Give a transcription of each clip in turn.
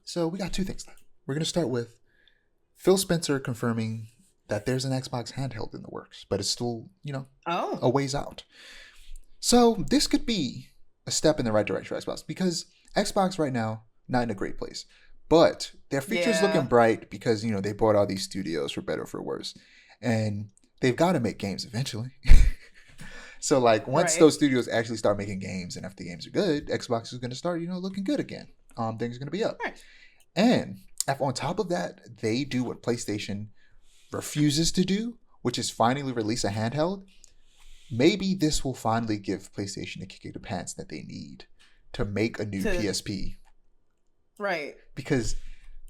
So we got two things left. We're going to start with Phil Spencer confirming that there's an Xbox handheld in the works, but it's still, Oh, a ways out. So this could be a step in the right direction for Xbox, because Xbox right now, not in a great place. But their future's looking yeah. bright because, they bought all these studios for better or for worse. And they've got to make games eventually. So, like, once Right. those studios actually start making games, and if the games are good, Xbox is going to start, looking good again. Things are going to be up. Right. And if on top of that, they do what PlayStation refuses to do, which is finally release a handheld, maybe this will finally give PlayStation a kick in the pants that they need to make a new To PSP. right. Because,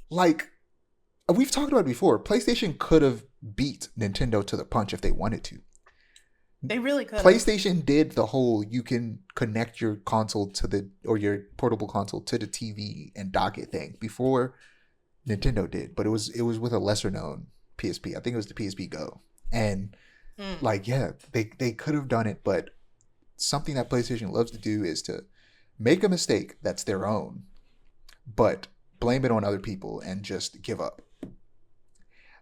like, we've talked about it before, PlayStation could have beat Nintendo to the punch if they wanted to. They really could. PlayStation did the whole you can connect your console or your portable console to the TV and dock it thing before Nintendo did, but it was with a lesser known PSP. I think it was the PSP Go. And they could have done it, but something that PlayStation loves to do is to make a mistake that's their own, but blame it on other people and just give up.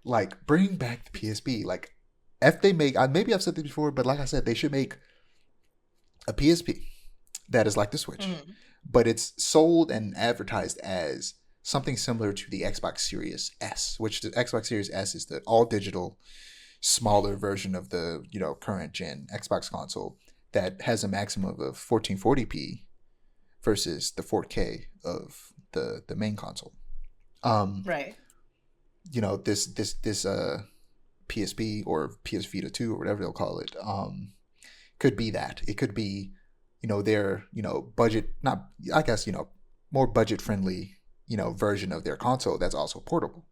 Like, bring back the PSP. Like, if they make, maybe I've said this before, but like I said, they should make a PSP that is like the Switch, but it's sold and advertised as something similar to the Xbox Series S, which the Xbox Series S is the all digital, smaller version of the current gen Xbox console that has a maximum of 1440p versus the 4K of the main console. Right. This PSP or PS Vita 2 or whatever they'll call it could be that. It could be their budget, not, I guess, more budget friendly version of their console that's also portable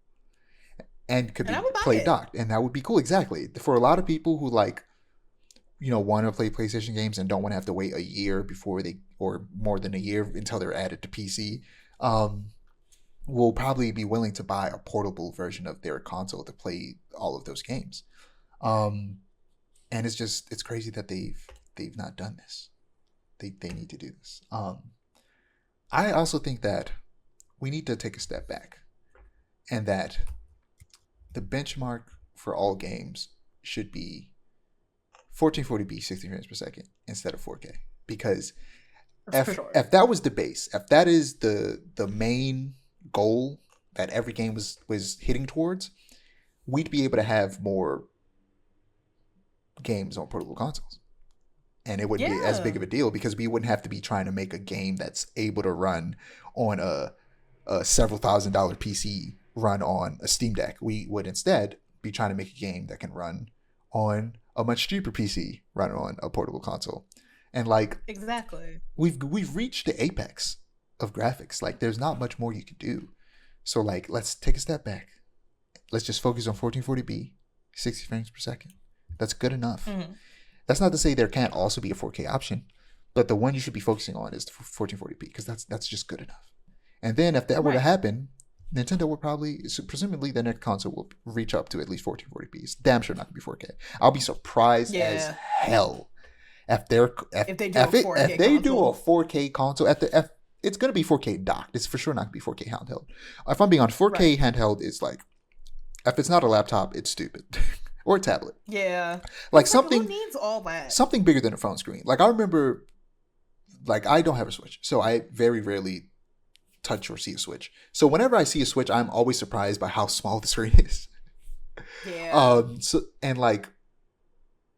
and could And be I would buy play it. docked, and that would be cool. Exactly, for a lot of people who want to play PlayStation games and don't want to have to wait a year before or more than a year until they're added to PC, will probably be willing to buy a portable version of their console to play all of those games. And it's crazy that they've not done this. They need to do this. I also think that we need to take a step back, and that the benchmark for all games should be 1440p 60 frames per second instead of 4K, because if that was the base, if that is the main goal that every game was hitting towards, we'd be able to have more games on portable consoles, and it wouldn't be as big of a deal because we wouldn't have to be trying to make a game that's able to run on a several $1,000 PC run on a Steam Deck. We would instead be trying to make a game that can run on a much cheaper PC run on a portable console. And Exactly. we've reached the apex of graphics. Like, there's not much more you can do. So let's take a step back. Let's just focus on 1440p 60 frames per second. That's good enough. That's not to say there can't also be a 4K option, but the one you should be focusing on is 1440p because that's just good enough. And then if that were to happen, Nintendo will presumably the next console will reach up to at least 1440p. It's damn sure not going to be 4K. I'll be surprised as hell if they do a 4K console. It's going to be 4K docked. It's for sure not going to be 4K handheld. If I'm being on 4K handheld, it's like, if it's not a laptop, it's stupid. Or a tablet. Yeah. Like something, who needs all that? Something bigger than a phone screen. Like, I remember, I don't have a Switch, so I very rarely touch or see a Switch. So whenever I see a Switch, I'm always surprised by how small the screen is. Yeah.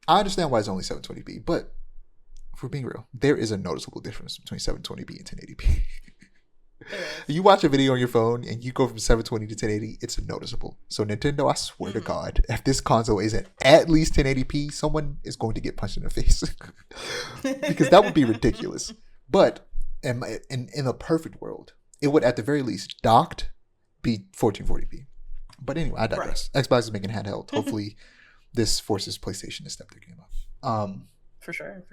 I understand why it's only 720p, but if we're being real, there is a noticeable difference between 720p and 1080p. You watch a video on your phone and you go from 720 to 1080, it's noticeable. So Nintendo, I swear to God, if this console isn't at least 1080p, someone is going to get punched in the face. Because that would be ridiculous. But in a perfect world, it would at the very least docked be 1440p. But anyway, I digress. Xbox is making handheld. Hopefully this forces PlayStation to step their game up. For sure.